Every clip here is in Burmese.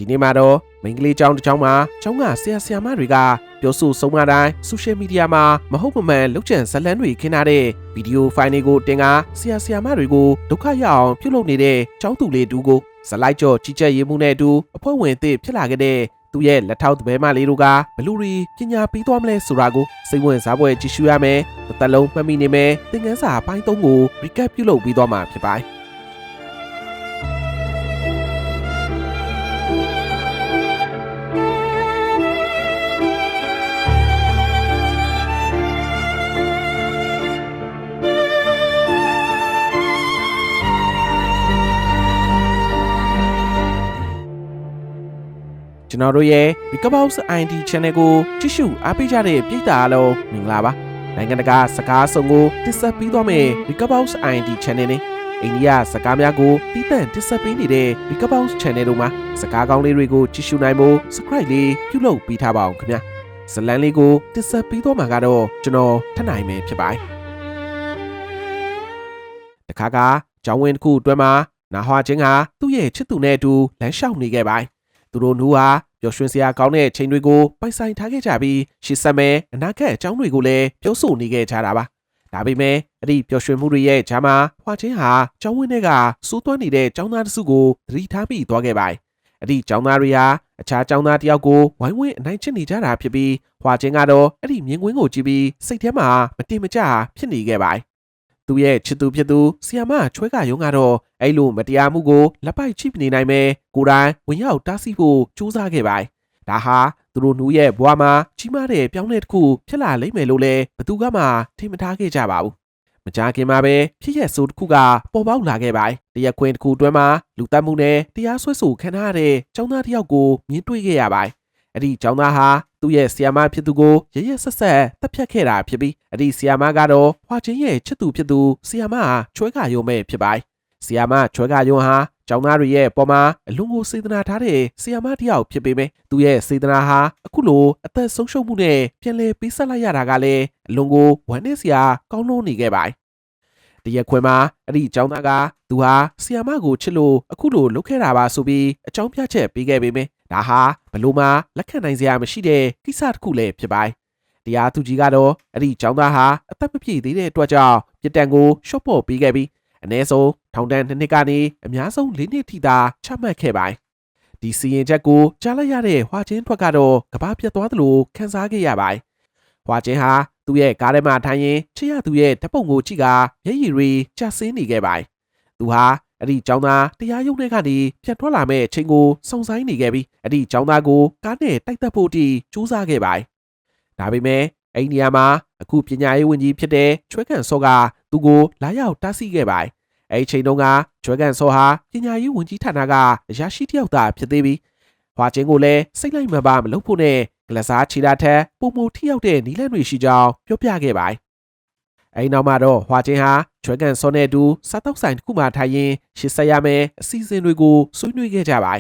နေ့မှာတော့မင်္ဂလိကျောင်းတစ်ကျောင်းမှာကျောင်းကဆရာမတွေကပြောဆိုဆုံးမတိုင်းဆိုရှယ်မီဒီယာမှာမဟုတ်မမှန်လုပ်ကြံဇာတ်လမ်းတွေခင်းထားတဲ့ဗီဒီယိုဖိုင်တွေကိုတင်ကားဆရာမတွေကိုဒုက္ခရအောင်ပြုလုပ်နေတဲ့ကျောင်းသူလေးတူကိုဇလိုက်ကျော်ကြီးကြပ်ရေးမှုနဲ့အတူအဖွဲ့ဝင်အသစ်ဖြစ်လာခဲ့တဲ့သူရဲ့လက်ထောက်တပည့်မလေးတို့ကဘလူတွေပညာပေးသွားမလဲဆိုတာကိုစိတ်ဝင်စားပွဲကြည့်ရှုရမယ်။တစ်လုံးမှတ်မိနေမယ်။သင်ခန်းစာပိုင်း3ကို recap ပြုလုပ်ပြီးသွားမှာဖြစ်ပါတယ်။ကျွန်တော်တို့ရဲ့ Recobox ID Channel ကိုကြည့်ရှုအားပေးကြတဲ့ပရိသတ်အားလုံးမင်္ဂလာပါနိုင်ငံတကာစကားစုံကိုတင်ဆက်ပေးသွားမယ် Recobox ID Channel နဲ့အိန္ဒိယစကားများကိုတည်တံ့တင်ဆက်ပေးနေတဲ့ Recobox Channel တို့မှာစကားကောင်းလေးတွေကိုကြည့်ရှုနိုင်ဖို့ Subscribe လေးပြုလုပ်ပေးထားပါအောင်ခင်ဗျာဇလန်းလေးကိုတင်ဆက်ပေးသွားမှာကတော့ကျွန်တော်ထပ်နိုင်မယ်ဖြစ်ပါတယ်တခါကကျောင်းဝင်းတစ်ခုအတွင်းမှာနာဟွာချင်းကသူ့ရဲ့ချစ်သူနဲ့အတူလမ်းလျှောက်နေခဲ့ပါတယ်သူတို့နှူးဟာပျော်ရွှင်စရာကောင်းတဲ့ချိန်တွေကိုပိုင်ဆိုင်ထားခဲ့ကြပြီးရှေ့ဆက်မဲ့အနာဂတ်အကြောင်းတွေကိုလည်းပြောဆိုနေခဲ့ကြတာပါဒါပေမဲ့အဲ့ဒီပျော်ရွှင်မှုတွေရဲ့ဂျာမှာဟွာချင်းဟာကျောင်းဝင်းထဲကစိုးသွမ်းနေတဲ့ကျောင်းသားတစုကိုသတိထားပြီးသွားခဲ့ပါတယ်အဲ့ဒီကျောင်းသားတွေဟာအခြားကျောင်းသားတယောက်ကိုဝိုင်းဝန်းအနိုင်ကျင့်နေကြတာဖြစ်ပြီးဟွာချင်းကတော့အဲ့ဒီမြင်ကွင်းကိုကြည့်ပြီးစိတ်ထဲမှာမတင်မကျဖြစ်နေခဲ့ပါတယ်သူရဲ့ချစ်သူဖြစ်သူဆီယာမချွဲကရုံကတော့အဲ့လိုမတရားမှုကိုလက်ပိုက်ချိနေနိုင်မယ်ကိုယ်တိုင်ဝင်ရောက်တားဆီးဖို့ကြိုးစားခဲ့ပါတယ်ဒါဟာသူတို့နှူးရဲ့ဘဝမှာကြီးမားတဲ့ပြောင်းလဲတစ်ခုဖြစ်လာလိမ့်မယ်လို့လည်းဘယ်သူမှထင်မထားခဲ့ကြပါဘူးမကြာခင်မှာပဲဖြစ်ရဆိုးတစ်ခုကပေါ်ပေါက်လာခဲ့ပါတယ်တရားခွင်တစ်ခုအတွင်းမှာလူသတ်မှုနဲ့တရားစွဲဆိုခံထားရတဲ့ကျောင်းသားတစ်ယောက်ကိုမြင်တွေ့ခဲ့ရပါတယ်အဲ့ဒီကျောင်းသားဟာသူ့ရဲ့ဆီယာမဖြစ်သူကိုရရဆက်ဆက်တပ်ဖြတ်ခဲ့တာဖြစ်ပြီးအဲ့ဒီဆီယာမကတော့ဟွာချင်းရဲ့ချစ်သူဖြစ်သူဆီယာမချွဲကရုံပဲဖြစ်ပါတယ်ဆီယာမချွဲကရုံဟာကျောင်းသားတွေရဲ့ပေါ်မှာအလွန်ကိုစေတနာထားတဲ့ဆီယာမတစ်ယောက်ဖြစ်ပေမဲ့သူရဲ့စေတနာဟာအခုလိုအသက်ဆုံးရှုံးမှုနဲ့ပြန်လည်ပေးဆက်လိုက်ရတာကလည်းအလွန်ကိုဝမ်းနည်းစရာကောင်းလို့နေခဲ့ပါတယ်တရားခွင်မှာအဲ့ဒီကျောင်းသားကသူဟာဆီယာမကိုချစ်လို့အခုလိုလုပ်ခဲ့တာပါဆိုပြီးအကြောင်းပြချက်ပေးခဲ့ပေမဲ့ဒါဟာဘလို့မှလက်ခံနိုင်စရာမရှိတဲ့ကိစ္စတစ်ခုလည်းဖြစ်ပါတယ်တရားသူကြီးကတော့အဲ့ဒီကျောင်းသားဟာအသက်မပြည့်သေးတဲ့အတွက်ကြောင့်ပြစ်ဒဏ်ကိုလျှော့ပေါ့ပေးခဲ့ပြီးအနည်းဆုံးထောင်ဒဏ်2နှစ်ကနေအများဆုံး4နှစ်ထိသာချမှတ်ခဲ့ပါတယ်ဒီစီရင်ချက်ကိုကြားလိုက်ရတဲ့ဟွာချင်းထွက်ကတော့ကဘာပြတ်သွားသလိုခံစားခဲ့ရပါတယ်ဟွာချင်းဟာသူ့ရဲ့ကားထဲမှာထိုင်ရင်ချစ်ရသူရဲ့ဓာတ်ပုံကိုကြည့်ကမျက်ရည်တွေကျဆင်းနေခဲ့ပါတယ်သူဟာအဲ့ဒီကျောင်းသားတရားရုံးထဲကနေပြန်ထွက်လာမဲ့အချိန်ကိုစုံစမ်းနေခဲ့ပြီးအဲ့ဒီကျောင်းသားကိုကားနဲ့တိုက်သက်ဖို့အထိကြိုးစားခဲ့ပါတယ်ဒါပေမဲ့အဲ့ဒီနေရာမှာအခုပညာရေးဝန်ကြီးဖြစ်တဲ့ချွဲကန်စောကသူ့ကိုလာရောက်တားဆီးခဲ့ပါတယ်အဲ့ဒီချိန်တုန်းကချွဲကန်စောဟာပညာရေးဝန်ကြီးဌာနကအရာရှိတယောက်သာဖြစ်သေးပြီးဟွာချင်းကိုလည်းစိတ်လိုက်မပါမလုပ်ဖို့နဲ့ကလစားချီတာထက်ပုံမထိရောက်တဲ့နီးလန်းတွေရှိကြောင်းပြောပြခဲ့ပါတယ်အဲ့ဒီနောက်မှာတော့ဟွာချင်းဟာချွဲကန်စောနဲ့အတူစားတောက်ဆိုင်တစ်ခုမှထိုင်ရင်းရှစ်ဆက်ရမယ်အစီအစဉ်တွေကိုဆွေးနွေးခဲ့ကြပါတယ်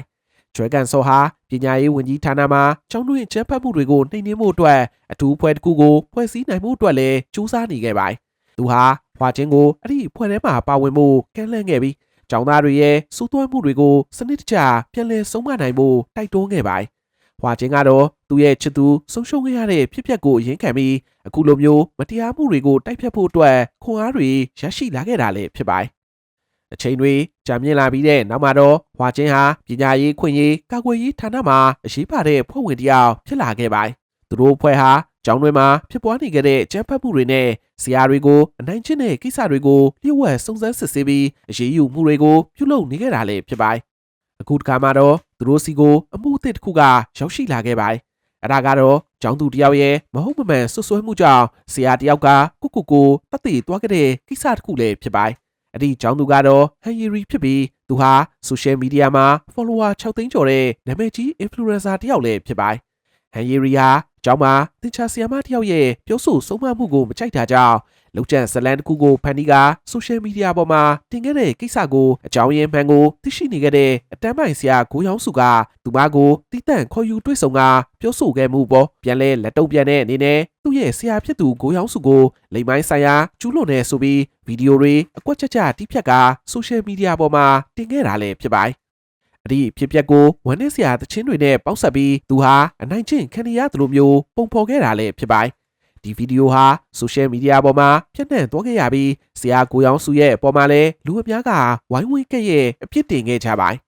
ချွဲကန်စောဟာပညာရေးဝန်ကြီးဌာနမှာကျောင်းတွင်းကျန်းဖတ်မှုတွေကိုနှိမ်နင်းဖို့အတွက်အထူးအဖွဲ့တစ်ခုကိုဖွဲ့စည်းနိုင်မှုအတွက်လည်းကြိုးစားနေခဲ့ပါတယ်သူဟာဟွာချင်းကိုအဲ့ဒီအဖွဲ့ထဲမှာပါဝင်ဖို့ကမ်းလှမ်းခဲ့ပြီးကျောင်းသားတွေရဲ့စိုးသွမ်းမှုတွေကိုစနစ်တကျပြန်လည်ဆုံးမနိုင်ဖို့တိုက်တွန်းခဲ့ပါတယ်ဟွာချင်းကတော့သူ့ရဲ့ချစ်သူဆုံးရှုံးခဲ့ရတဲ့ဖြစ်ပျက်ကိုအရင်ခံပြီးအခုလိုမျိုးမတရားမှုတွေကိုတိုက်ဖြတ်ဖို့အတွက်ခွန်အားတွေရရှိလာခဲ့တာလည်းဖြစ်ပါတယ်အချိန်တွေကြာမြင့်လာပြီးတဲ့နောက်မှာတော့ဟွာချင်းဟာပညာရေးခွင့်ရေးကာကွယ်ရေးဌာနမှာအရေးပါတဲ့ဖွဲ့ဝင်တစ်ယောက်ဖြစ်လာခဲ့ပါတယ်သူတို့အဖွဲ့ဟာကျောင်းတွင်မှာဖြစ်ပွားနေခဲ့တဲ့ကြမ်းဖက်မှုတွေနဲ့ဆရာတွေကိုအနိုင်ကျင့်တဲ့ကိစ္စတွေကိုလျှို့ဝှက်စုံစမ်းစစ်ဆေးပြီးအရေးယူမှုတွေကိုပြုလုပ်နေခဲ့တာလည်းဖြစ်ပါတယ်အခုတစ်ခါမှတော့သူတို့စီကိုအမှုအသစ်တစ်ခုကရောက်ရှိလာခဲ့ပါတယ်အဲ့ဒါကတော့ကျောင်းသူတယောက်ရဲ့မဟုတ်မမှန်ဆွဆွဲမှုကြောင့်ဆရာတယောက်ကကိုတတ်သိသွားခဲ့တဲ့ကိစ္စတစ်ခုလည်းဖြစ်ပါတယ်အဲ့ဒီကျောင်းသူကတော့ဟန်ရီရီဖြစ်ပြီးသူဟာဆိုရှယ်မီဒီယာမှာ follower 6 သိန်းကျော်တဲ့နာမည်ကြီး influencer တယောက်လည်းဖြစ်ပါတယ်ဟန်ရီရီဟာကျောင်းမှာသင်္ချာဆီယာမတယောက်ရဲ့ပြောဆိုဆုံးမမှုကိုမကြိုက်တာကြောင့်လောက်ကျန်ဇလန်တစ်ခုကိုဖန်တီးကဆိုရှယ်မီဒီယာပေါ်မှာတင်ခဲ့တဲ့ကိစ္စကိုအကြောင်းရင်းမှန်ကိုသိရှိနေခဲ့တဲ့အတန်းပိုင်ဆရာကိုရောင်းစုကသူမကိုတီးတန့်ခေါ်ယူတွေ့ဆုံကပြောဆိုခဲ့မှုပေါ်ပြန်လဲလက်တုံ့ပြန်တဲ့အနေနဲ့သူ့ရဲ့ဆရာဖြစ်သူကိုရောင်းစုကိုလိမ်မိုင်းဆိုင်ရာကျူးလွန်နေဆိုပြီးဗီဒီယိုတွေအကွက်ချက်ချတီးဖြတ်ကဆိုရှယ်မီဒီယာပေါ်မှာတင်ခဲ့တာလည်းဖြစ်ပါတယ် ဒီဖြစ်ပျက်ကိုဝမ်းနည်းစရာသချင်းတွေနဲ့ပေါက်ဆက်ပြီးသူဟာအနိုင်ကျင့်ခံရသလိုမျိုးပုံဖော်ခဲ့တာလည်းဖြစ်ပါတယ်ဒီဗီဒီယိုဟာဆိုရှယ်မီဒီယာပေါ်မှာပြန့်နှံ့သွားခဲ့ရပြီးဆရာကိုရောင်စုရဲ့အပေါ်မှာလည်းလူအများကဝိုင်းဝန်းကဲ့ရဲ့အပြစ်တင်ခဲ့ကြပါတယ်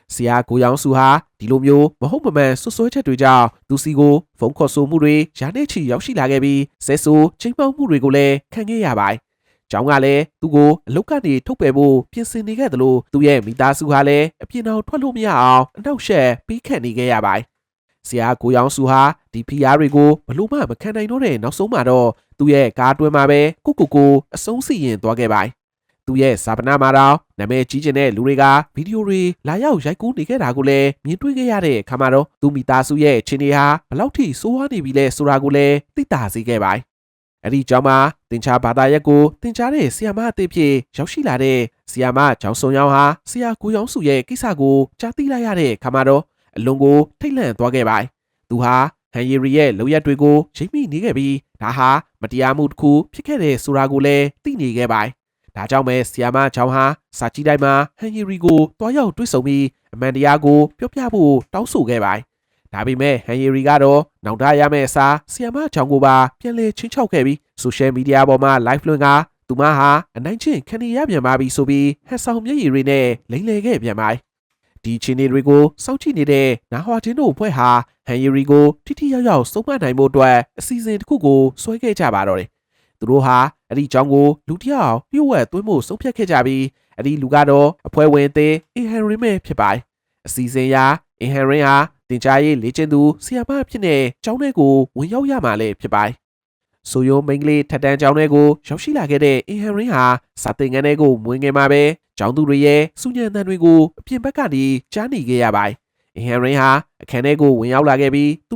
ဆရာကိုရောင်စုဟာဒီလိုမျိုးမဟုတ်မမှန်ဆွဆွဲချက်တွေကြောင့်သူစီကိုဖုန်းခေါ်ဆိုမှုတွေရာနဲ့ချီရောက်ရှိလာခဲ့ပြီးဆဲဆူချိန်ပေါက်မှုတွေကိုလည်းခံခဲ့ရပါတယ်။ကျောင်းကလည်းသူ့ကိုအလုတ်ကနေထုတ်ပယ်ဖို့ပြင်ဆင်နေခဲ့တယ်လို့သူ့ရဲ့မိသားစုဟာလည်းအပြင်အောင်ထွက်လို့မရအောင်အနှောက်အယှက်ပြီးခတ်နေခဲ့ရပါတယ်။ဆရာကိုရောင်စုဟာဒီဖီယားတွေကိုဘလို့မှမခံနိုင်တော့တဲ့နောက်ဆုံးမှာတော့သူ့ရဲ့ကားတွင်းမှာပဲကိုအဆုံးစီရင်သွားခဲ့ပါတယ်။သူ့ရဲ့စာပနာမှာတော့နာမည်ကြီးကျင်တဲ့လူတွေကဗီဒီယိုတွေလာရောက်ရိုက်ကူးနေခဲ့တာကိုလည်းမြင်တွေ့ခဲ့ရတဲ့အခါမှာတော့သူမိသားစုရဲ့ခြေနေဟာဘလောက်ထိဆိုးဝါးနေပြီလဲဆိုတာကိုလည်းသိသာစေခဲ့ပါတယ်။အဲ့ဒီကြောင့်မှတင်ချာဘာသာရက်ကိုတင်ချာတဲ့ဆီယာမအသစ်ဖြစ်ရောက်ရှိလာတဲ့ဆီယာမကျောင်းစုံရောင်ဟာဆရာကိုရောင်စုရဲ့ကိစ္စကိုကြားသိလိုက်ရတဲ့အခါမှာတော့အလွန်ကိုထိတ်လန့်သွားခဲ့ပါတယ်။သူဟာဟန်ရီရီရဲ့လုပ်ရက်တွေကိုရိပ်မိနေခဲ့ပြီးဒါဟာမတရားမှုတစ်ခုဖြစ်ခဲ့တဲ့ဆိုတာကိုလည်းသိနေခဲ့ပါတယ်။ဒါကြောင့်ပဲဆီယာမကျောင်းဟာစာကြည့်တိုင်းမှာဟန်ရီရီကိုတွားရောက်တွေ့ဆုံပြီးအမှန်တရားကိုပြောပြဖို့တောင်းဆိုခဲ့ပါတယ်။ဒါပေမဲ့ဟန်ရီရီကတော့နောက်တရမယ့်အစားဆီယာမကျောင်းကိုပါပြန်လည်ချင်းချောက်ခဲ့ပြီးဆိုရှယ်မီဒီယာပေါ်မှာ live လွှင့်ကသူမဟာအနိုင်ကျင့်ခံရပြန်ပါပြီဆိုပြီးဟန်ဆောင်မျက်ရည်တွေနဲ့လိမ့်လေခဲ့ပြန်ပါတယ်။ဒီချင်းတွေကိုစောင့်ကြည့်နေတဲ့နာဟွာတင်းတို့ဖွဲ့ဟာဟန်ရီရီကိုထိထိရောက်ရောက်စုံမနိုင်ဖို့အတွက်အစီအစဉ်တစ်ခုကိုဆွဲခဲ့ကြပါတော့တယ်။သူတို့ဟာအဲ့ဒီကျောင်းကိုလူတစ်ယောက်ပြုတ်ဝက်သွင်းဖို့ဆုံးဖြတ်ခဲ့ကြပြီးအဲ့ဒီလူကတော့အဖွဲ့ဝင်သစ်အင်ဟန်ရင်းပဲဖြစ်ပါတယ်။အစီအစဉ်အရအင်ဟန်ရင်းဟာတင်ကြားရေးလေ့ကျင့်သူဆီယာမဖြစ်နေကျောင်းထဲကိုဝင်ရောက်ရမှာလည်းဖြစ်ပါတယ်။ဆိုယုံမိန်းကလေးထက်တန်းကျောင်းထဲကိုရောက်ရှိလာခဲ့တဲ့အင်ဟန်ရင်းဟာစာသင်ခန်းထဲကိုမဝင်ခင်မှာပဲကျောင်းသူတွေရဲ့စူညံတန်တွေကိုအပြင်ဘက်ကနေကြားနေခဲ့ရပါတယ်။အင်ဟန်ရင်းဟာအခန်းထဲကိုဝင်ရောက်လာခဲ့ပြီးသ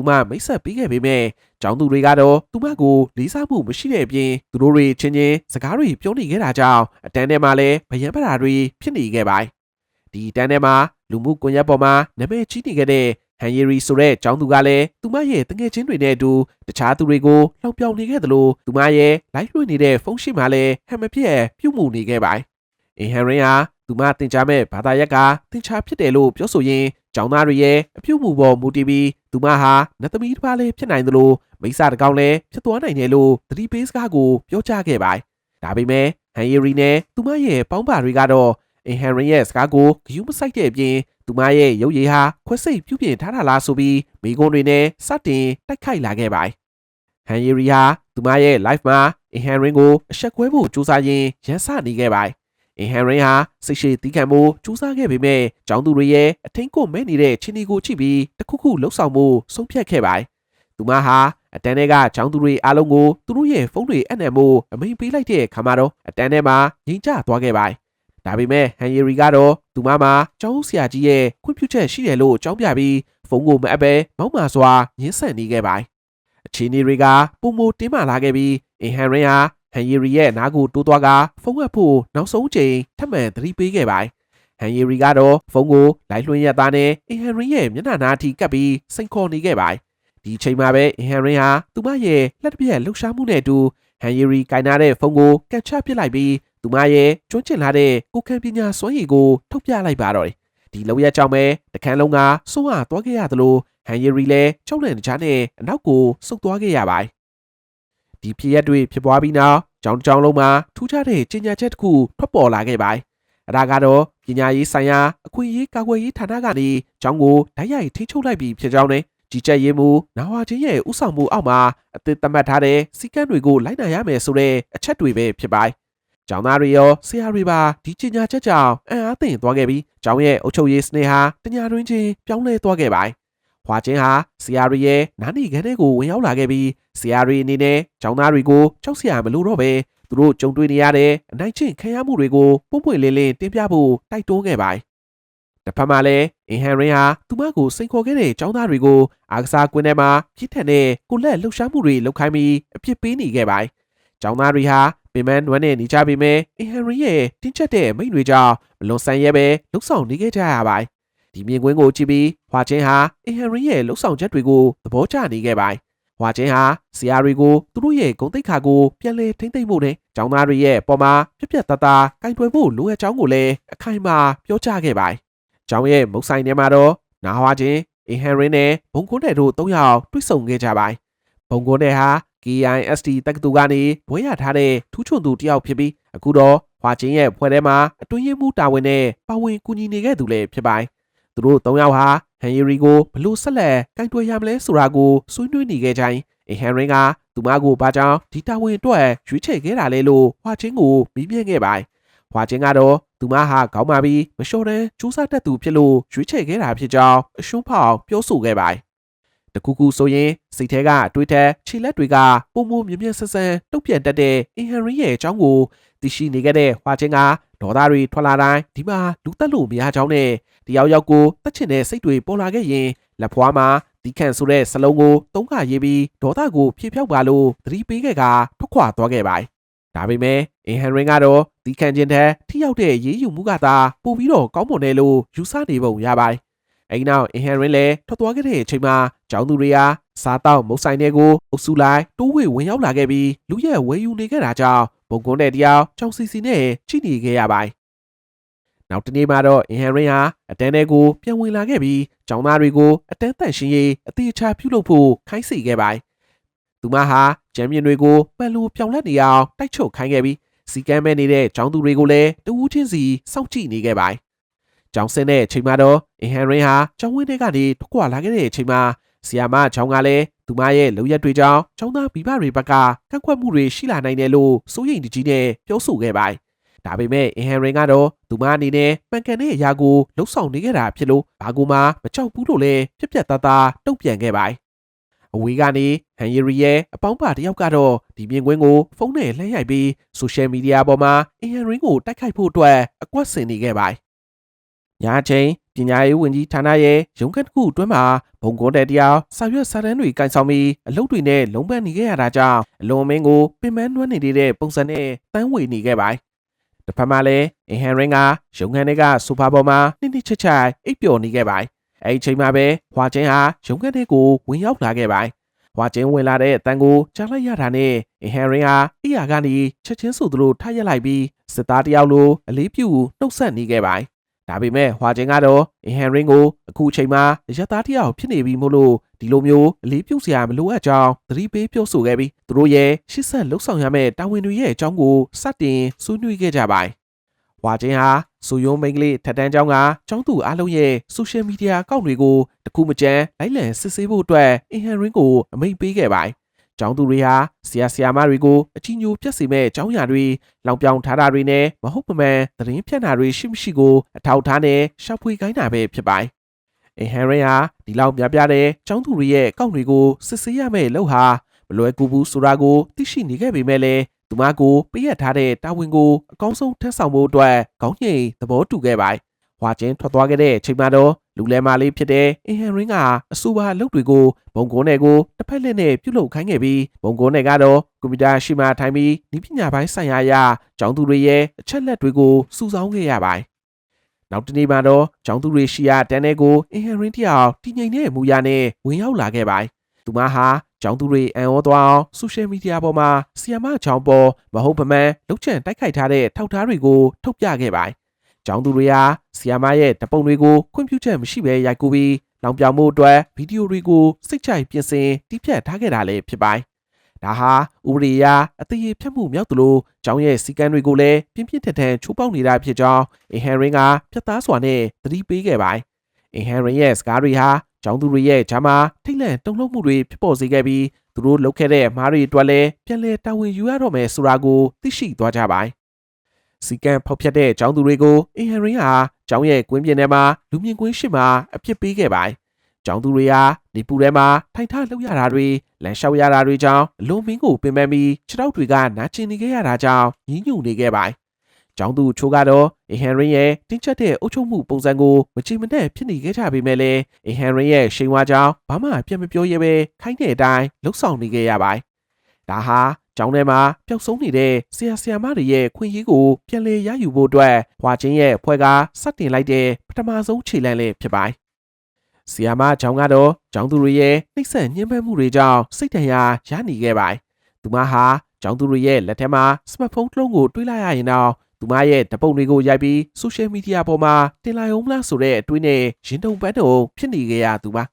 ူမမိတ်ဆက်ပေးခဲ့ပေမဲ့ကျောင်းသူတွေကတော့သူမကိုလေးစားမှုမရှိတဲ့အပြင်သူတို့တွေချင်းချင်းစကားတွေပြောနေခဲ့တာကြောင့်အတန်းထဲမှာလည်းဗယံပရာတွေဖြစ်နေခဲ့ပါတယ်။ဒီအတန်းထဲမှာလူမှုကွန်ရက်ပေါ်မှာနာမည်ကြီးနေခဲ့တဲ့ဟန်ရီရီဆိုတဲ့ကျောင်းသူကလည်းသူမရဲ့တငယ်ချင်းတွေနဲ့အတူတခြားသူတွေကိုလှောင်ပြောင်နေခဲ့သလိုသူမရဲ့လိုက်လွှင့်နေတဲ့ဖုန်းရှိမှလည်းဟန်မပြည့်ပြုတ်မှုနေခဲ့ပါတယ်။အင်ဟန်ရင်းဟာသူမတင်ချမဲ့ဘာသာရက်ကတင်ချဖြစ်တယ်လို့ပြောဆိုရင်းကျောင်းသားတွေရဲ့အပြုတ်မှုပေါ်မူတည်ပြီးသူမဟာနတ်သမီးတစ်ပါးလေးဖြစ်နိုင်သလိုမိစ္ဆာတစ်ကောင်လည်းဖြစ်သွားနိုင်တယ်လို့သတိပေးစကားကိုပြောကြားခဲ့ပါတယ်။ဒါပေမဲ့ဟန်ရီရီနဲ့သူမရဲ့ပေါင်းပါတွေကတော့အင်ဟန်ရင်းရဲ့စကားကိုဂရုမစိုက်တဲ့အပြင်သူမရဲ့ရုပ်ရည်ဟာခွဲစိတ်ပြုပြင်ထားတာလားဆိုပြီးမိကုန်းတွေနဲ့စတင်တိုက်ခိုက်လာခဲ့ပါတယ်။ဟန်ရီရီဟာသူမရဲ့ live မှာအင်ဟန်ရင်းကိုအဆက်ကွဲဖို့ကြိုးစားရင်းရန်စနေခဲ့ပါတယ်။အင်ဟန်ရင်းဟာစိတ်ရှိတီးခံမှုကြိုးစားခဲ့ပေမဲ့ကျောင်းသူတွေရဲ့အထင်းကိုမဲနေတဲ့ချင်းဒီကိုကြည့်ပြီးတခုခုလှုပ်ဆောင်မှုဆုံးဖြတ်ခဲ့ပါတယ်။သူမဟာအတန်းထဲကကျောင်းသူတွေအားလုံးကိုသူတို့ရဲ့ဖုန်းတွေအနှံမှုအမိန်ပေးလိုက်တဲ့အခါမှာတော့အတန်းထဲမှာငြိမ်ကျသွားခဲ့ပါတယ်။ဒါပေမဲ့ဟန်ရီရီကတော့သူမမှာကျောင်းဆရာကြီးရဲ့ခွင့်ပြုချက်ရှိတယ်လို့ကြောင်းပြပြီးဖုန်းကိုမအပ်ပဲမောက်မာစွာညှင်းဆန်နေခဲ့ပါတယ်။အခြေအနေတွေကပုံမတင်းမာလာခဲ့ပြီးအင်ဟန်ရင်းဟာဟန်ရီရီရဲ့နားကိုတိုးသွားကဖုန်းအပ်ဖို့နောက်ဆုံးချိန်ထပ်မံသတိပေးခဲ့ပါတယ်။ဟန်ရီရီကတော့ဖုန်းကိုလိုက်လွှင့်ရသားနဲ့အင်ဟန်ရင်းရဲ့မျက်နှာနာအထိကပ်ပြီးစိန်ခေါ်နေခဲ့ပါတယ်။ဒီချိန်မှာပဲအင်ဟန်ရင်းဟာသူမရဲ့လက်တစ်ပြက်လှုပ်ရှားမှုနဲ့အတူဟန်ရီရီကင်နာတဲ့ဖုန်းကိုကန်ချပစ်လိုက်ပြီးသူမရဲ့ကျွမ်းကျင်လာတဲ့ကိုခံပညာစွမ်းရည်ကိုထုတ်ပြလိုက်ပါတော့တယ်။ဒီလောက်ရကြောင့်ပဲတခန်းလုံးကစိုးရသွားခဲ့ရသလိုဟန်ရီရီလည်းချုံလန့်တကြားနဲ့အနောက်ကိုဆုတ်သွားခဲ့ရပါတယ်။ဒီဖြစ်ရပ်တွေဖြစ်ပွားပြီးနောက်ကျောင်းလုံးမှာထူးခြားတဲ့ကြေညာချက်တစ်ခုထွက်ပေါ်လာခဲ့ပါတယ်။အဲဒါကတော့ပညာရေးဆိုင်ရာအခွင့်အရေးကာကွယ်ရေးဌာနကနေကျောင်းကိုဓာတ်ရိုက်ထိချုပ်လိုက်ပြီးဖြစ်ကြောင်းနဲ့ကြီးကြပ်ရေးမှုနာဝါချင်းရဲ့ဥဆောင်မှုအောက်မှာအသစ်သတ်မှတ်ထားတဲ့စီကံတွေကိုလိုက်နိုင်ရမယ်ဆိုတဲ့အချက်တွေပဲဖြစ်ပါတယ်။ကျောင်းသားတွေရောဆရာတွေပါဒီကြေညာချက်ကြောင့်အံ့အားသင့်သွားခဲ့ပြီးကျောင်းရဲ့အုပ်ချုပ်ရေးစနစ်ဟာတညာတွင်ချင်းပြောင်းလဲသွားခဲ့ပါတယ်။ဟွာချင်းဟာဆရာတွေရဲ့နားနေခန်းထဲကိုဝင်ရောက်လာခဲ့ပြီးဆရာတွေအနေနဲ့ကျောင်းသားတွေကိုကြောက်စရာမလိုတော့ပဲသူတို့ကြုံတွေ့နေရတဲ့အနိုင်ကျင့်ခံရမှုတွေကိုပွင့်ပွင့်လင်းလင်းတင်ပြဖို့တိုက်တွန်းခဲ့ပါတယ်။တစ်ဖက်မှာလည်းအင်ဟန်ရင်းဟာသူမကိုစိန်ခေါ်ခဲ့တဲ့ကျောင်းသားတွေကိုအားကစားကွင်းထဲမှာပြစ်ထန်တဲ့ကိုလက်လှုပ်ရှားမှုတွေလုပ်ခိုင်းပြီးအပြစ်ပေးနေခဲ့ပါတယ်။ကျောင်းသားတွေဟာပင်မနွမ်းနဲ့နေကြပေမဲ့အင်ဟန်ရင်းရဲ့တင်းကျပ်တဲ့မိန့်တွေကြောင့်မလွန်ဆန်ရဲပဲလှုပ်ဆောင်နေခဲ့ကြရပါတယ်။ဒီမြင်ကွင်းကိုကြည့်ပြီးဟွာချင်းဟာအင်ဟန်ရင်းရဲ့လှုပ်ဆောင်ချက်တွေကိုသဘောကျနေခဲ့ပါတယ်။ဟွာချင်းဟာဆရာတွေကိုသူတို့ရဲ့ဂုဏ်သိက္ခာကိုပြန်လည်ထိမ့်သိမ့်ဖို့နဲ့ကျောင်းသားတွေရဲ့ပေါ်မှာပြက်ပြက်သားသားကင်တွယ်ဖို့လိုအပ်ကြောင်းကိုလည်းအခိုင်အမာပြောကြားခဲ့ပါတယ် ကျောင်းရဲ့မုတ်ဆိုင်ထဲမှာတော့နာဟွာချင်းအင်ဟန်ရင်းနဲ့ဘုံကုန်းတဲ့တို့၃ယောက်တွေ့ဆုံခဲ့ကြပါတယ်ဘုံကုန်းတဲ့ဟာ KIST တက္ကသိုလ်ကနေဘွဲရထားတဲ့ထူးချွန်သူတစ်ယောက်ဖြစ်ပြီးအခုတော့ဟွာချင်းရဲ့ဖွဲ့ထဲမှာအတွင်းရေးမှူးတာဝန်နဲ့ပါဝင်ကူညီနေခဲ့သူလည်းဖြစ်ပါတယ်သူတို့၃ယောက်ဟာဟန်ရီရီကိုဘလို့ဆက်လက်ကင်တွယ်ရမလဲဆိုတာကိုဆွေးနွေးနေခဲ့ကြရင်အင်ဟန်ရင်းကသူမကိုဘာကြောင့်ဒီတာဝန်အတွက်ရွေးချယ်ခဲ့တာလဲလို့ဟွာချင်းကိုမေးမြန်းခဲ့ပါတယ်ဟွာချင်းကတော့သူမဟာကောင်းပါပြီမလျှော်တမ်းစူးစမ်းတတ်သူဖြစ်လို့ရွေးချယ်ခဲ့တာဖြစ်ကြောင်းအရှုံးဖောက်ပြောဆိုခဲ့ပါတယ်တခုခုဆိုရင်စိတ်ထဲကအတွေးထက်ခြေလက်တွေကပုံမမြင်မြင်ဆန်းဆန်းတုတ်ပြန်တတ်တဲ့အင်ဟန်ရီရဲ့အကြောင်းကိုသိရှိနေခဲ့တဲ့ဟွာချင်းကဒေါသတွေထွက်လာတိုင်းဒီမှာလူတက်လို့မရကြောင်းနဲ့တယောက်ယောက်ကိုတတ်ချင်တဲ့စိတ်တွေပေါ်လာခဲ့ရင်လက်ဖွားမှာဒီခန့်ဆိုတဲ့စလုံးကိုသုံးခါရေးပြီးဒေါသကိုဖြေဖြောက်ပါလို့သတိပေးခဲ့ကထွက်ခွာသွားခဲ့ပါတယ်ဒါပေမဲ့အင်ဟန်ရင်းကတော့ဒီခန့်ချင်းတဲ့ထိရောက်တဲ့ရေးယူမှုကသာပို့ပြီးတော့ကောင်းမွန်တယ်လို့ယူဆနေပုံရပါတယ်အဲဒီနောက်အင်ဟန်ရင်းလည်းထွက်သွားခဲ့တဲ့အချိန်မှာကျောင်းသူတွေဟာစားတောက်မုတ်ဆိုင်တွေကိုအုပ်စုလိုက်တိုးဝေဝင်ရောက်လာခဲ့ပြီးလူရဲ့ဝယ်ယူနေခဲ့တာကြောင့်ဘုံကုန်းတဲ့တရားကျောင်းစီစီနဲ့ချိနေခဲ့ရပါတယ်နောက်တနေ့မှာတော့အင်ဟန်ရင်းဟာအတန်းထဲကိုပြန်ဝင်လာခဲ့ပြီးကျောင်းသားတွေကိုအတန်းတန့်ရှင်းရေးအသေးချာပြုလုပ်ဖို့ခိုင်းစေခဲ့ပါတယ်သူမဟာကျမ်းမြင့်တွေကိုပန်လိုပြောင်းလဲနေအောင်တိုက်ချုပ်ခိုင်းခဲ့ပြီးစီကမ်းမဲ့နေတဲ့ကျောင်းသူတွေကိုလည်းတဦးချင်းစီစောင့်ကြည့်နေခဲ့ပါတယ်ကျောင်းဆင်းတဲ့အချိန်မှာတော့အင်ဟန်ရင်းဟာကျောင်းဝင်းထဲကနေထွက်ခွာလာခဲ့တဲ့အချိန်မှာဆီယာမကျောင်းကလည်းသူမရဲ့လုပ်ရက်တွေကြောင့်ကျောင်းသားမိဘတွေဘက်ကကန့်ကွက်မှုတွေရှိလာနိုင်တယ်လို့စိုးရိမ်တကြီးနဲ့ပြောဆိုခဲ့ပါတယ်ဒါပေမဲ့အင်ဟန်ရင်းကတော့သူမအနေနဲ့မှန်ကန်တဲ့အရာကိုလှုပ်ဆောင်နေခဲ့တာဖြစ်လို့ဘာကူမှမကြောက်ဘူးလို့လည်းပြက်ပြက်သားသားတုံ့ပြန်ခဲ့ပါတယ်အဝေးကနေဟန်ရီရီရဲ့အပေါင်းပါတယောက်ကတော့ဒီမြင်ကွင်းကိုဖုန်းနဲ့လှမ်းရိုက်ပြီးဆိုရှယ်မီဒီယာပေါ်မှာအင်ဟန်ရင်းကိုတိုက်ခိုက်ဖို့အတွက်အကွက်ဆင်နေခဲ့ပါတယ်ညချင်းပညာရေးဝန်ကြီးဌာနရဲ့ရုံးခန်းတစ်ခုအတွင်းမှာဘုံကုန်းတဲ့တရားစာရွက်စာတမ်းတွေကင်ဆောင်ပြီးအလုပ်တွေနဲ့လုံးပန်းနေခဲ့ရတာကြောင့်အလွန်မင်းကိုပင်ပန်းနွမ်းနေတဲ့ပုံစံနဲ့တန်းဝေနေခဲ့ပါတယ်တစ်ဖက်မှာလည်းအင်ဟန်ရင်းကရုံးခန်းထဲကဆိုဖာပေါ်မှာနှိမ့်နှိမ့်ချက်ချက်အိပ်ပျော်နေခဲ့ပါတယ်အဲ့ဒီချိန်မှာပဲဟွာချင်းဟာရုံးခန်းထဲကိုဝင်ရောက်လာခဲ့ပါတယ်ဟွာချင်းဝင်လာတဲ့အတန်းကိုကြားလိုက်ရတာနဲ့အင်ဟန်ရင်းဟာအိယာကနေချက်ချင်းဆိုသလိုထားရက်လိုက်ပြီးစစ်သားတယောက်လိုအလေးပြုနှုတ်ဆက်နေခဲ့ပါတယ်ဒါပေမဲ့ဟွာချင်းကတော့အင်ဟန်ရင်းကိုအခုအချိန်မှာရက်သားတယောက်ဖြစ်နေပြီမို့လို့ဒီလိုမျိုးအလေးပြုစရာမလိုအပ်ကြောင်းသတိပေးပြောဆိုခဲ့ပြီးသူတို့ရဲ့ရှစ်ဆက်လှုပ်ဆောင်ရမယ့်တာဝန်တွေရဲ့အကြောင်းကိုစတင်ဆွေးနွေးခဲ့ကြပါတယ်။ဟွာချင်းဟာစူယုံမိန်ကလေးထက်တန်းကျောင်းကကျောင်းသူအားလုံးရဲ့ဆိုရှယ်မီဒီယာအကောင့်တွေကိုတခုမကျန်လိုက်လံစစ်ဆေးဖို့အတွက်အင်ဟန်ရင်းကိုအမိန့်ပေးခဲ့ပါတယ်။ကျောင်းသူတွေဟာဆရာမတွေကိုအကြီးညိုပြတ်စေမဲ့ကျောင်းရာတွေလောင်ပြောင်ထားတာတွေနဲ့မဟုတ်မမှန်သတင်းဖြန့်တာတွေရှိမရှိကိုအထောက်ထားနဲ့ရှောက်ဖွေခိုင်းတာပဲဖြစ်ပါတယ်။အင်ဟန်ရင်းဟာဒီလောက်များပြားတဲ့ကျောင်းသူတွေရဲ့အကောင့်တွေကိုစစ်ဆေးရမယ့်လို့ဟာမလွယ်ကူဘူးဆိုတာကိုသိရှိနေခဲ့ပေမဲ့လည်းသူမကိုပေးရထားတဲ့တာဝန်ကိုအကောင်းဆုံးထမ်းဆောင်ဖို့အတွက်ခေါင်းညိတ်သဘောတူခဲ့ပါတယ်။ဟွာချင်းထွက်သွားခဲ့တဲ့အချိန်မှာတော့လူလဲမာလေးဖြစ်တဲ့အင်ဟန်ရင်းကအဆိုပါအလုပ်တွေကိုဘုံကုန်းနယ်ကိုတစ်ဖက်လက်နဲ့ပြုလုပ်ခိုင်းခဲ့ပြီးဘုံကုန်းနယ်ကတော့ကွန်ပျူတာရှိမှထိုင်ပြီးနည်းပညာပိုင်းဆိုင်ရာအရာကျောင်းသူတွေရဲ့အချက်လက်တွေကိုစုဆောင်းခဲ့ရပါတယ်။နောက်တနေ့မှာတော့ကျောင်းသူတွေရှိရာတန်းထဲကိုအင်ဟန်ရင်းတယောက်တည်ငြိမ်တဲ့မူရနဲ့ဝင်ရောက်လာခဲ့ပါတယ်။သူမဟာကျောင်းသူတွေအံ့ဩသွားအောင်ဆိုရှယ်မီဒီယာပေါ်မှာဆီယာမကျောင်းပေါ်မဟုတ်မမှန်လုတ်ချန်တိုက်ခိုက်ထားတဲ့ထောက်ထားတွေကိုထုတ်ပြခဲ့ပါတယ်။ကျောင်းသူတွေဟာဆီယာမရဲ့တပုံတွေကိုခွင့်ပြုချက်မရှိဘဲရိုက်ကူးပြီးလောင်ပြောင်မှုအတွက်ဗီဒီယိုတွေကိုစိတ်ကြိုက်ပြင်ဆင်တီးဖြတ်ထားခဲ့တာလည်းဖြစ်ပါတယ်။ဒါဟာဥပဒေအရအသေးဖြတ်မှုမြောက်သလိုကျောင်းရဲ့စီကံတွေကိုလည်းပြင်းပြင်းထန်ထန်ချိုးပေါက်နေတာဖြစ်ကြောင်းအင်ဟန်ရင်းကပြတ်သားစွာနဲ့သတိပေးခဲ့ပါတယ်။အင်ဟန်ရင်းရဲ့စကားတွေဟာကျောင်းသူတွေရဲ့ဂျာမာထိတ်လန့်တုန်လှုပ်မှုတွေဖြစ်ပေါ်စေခဲ့ပြီးသူတို့လုပ်ခဲ့တဲ့အမှားတွေအတွက်လည်းပြန်လည်တာဝန်ယူရတော့မယ်ဆိုတာကိုသိရှိသွားကြပါတယ်။စီကံဖောက်ဖျက်တဲ့ကျောင်းသူတွေကိုအင်ဟန်ရင်းဟာကျောင်းရဲ့ကွင်းပြင်ထဲမှာလူမြင်ကွင်းရှိမှအပြစ်ပေးခဲ့ပါတယ်။ကျောင်းသူတွေဟာနေပူထဲမှာထိုင်ထလှုပ်ရတာတွေလမ်းလျှောက်ရတာတွေကြောင့်အလုံးမင်းကိုပင်ပန်းပြီးခြေထောက်တွေကနာကျင်နေခဲ့ရတာကြောင့်ညှိညူနေခဲ့ပါတယ်။ကျောင်းသူချိုးကတော့အင်ဟန်ရင်းရဲ့တင်းကျပ်တဲ့အုပ်ချုပ်မှုပုံစံကိုမချေမနှက်ဖြစ်နေခဲ့ကြပေမဲ့လည်းအင်ဟန်ရင်းရဲ့ရှိန်ဝါကြောင့်ဘာမှပြန်မပြောရဲပဲခိုင်းတဲ့အတိုင်းလှုပ်ဆောင်နေခဲ့ရပါတယ်။ဒါဟာကျောင်းထဲမှာပျောက်ဆုံးနေတဲ့ဆရာမတွေရဲ့ခွင့်ရေးကိုပြန်လည်ရယူဖို့အတွက်ဟွာချင်းရဲ့ဖွဲ့ကစတင်လိုက်တဲ့ပထမဆုံးခြေလှမ်းလေးဖြစ်ပါတယ်။ဆီယာမကျောင်းကတော့ကျောင်းသူတွေရဲ့နှိမ့်ဆက်ညှဉ်းပန်းမှုတွေကြောင့်စိတ်ဒဏ်ရာရနေခဲ့ပါတယ်။သူမဟာကျောင်းသူတွေရဲ့လက်ထက်မှာစမတ်ဖုန်းတစ်လုံးကိုတွေးလိုက်ရရင်တော့ သူမရဲ့ဓာတ်ပုံတွေကိုရိုက်ပြီးဆိုရှယ်မီဒီယာပေါ်မှာတင်လိုက်အောင်မလားဆိုတဲ့အတွေးနဲ့ရင်တုန်ပန်းတုံဖြစ်နေခဲ့ရသူပ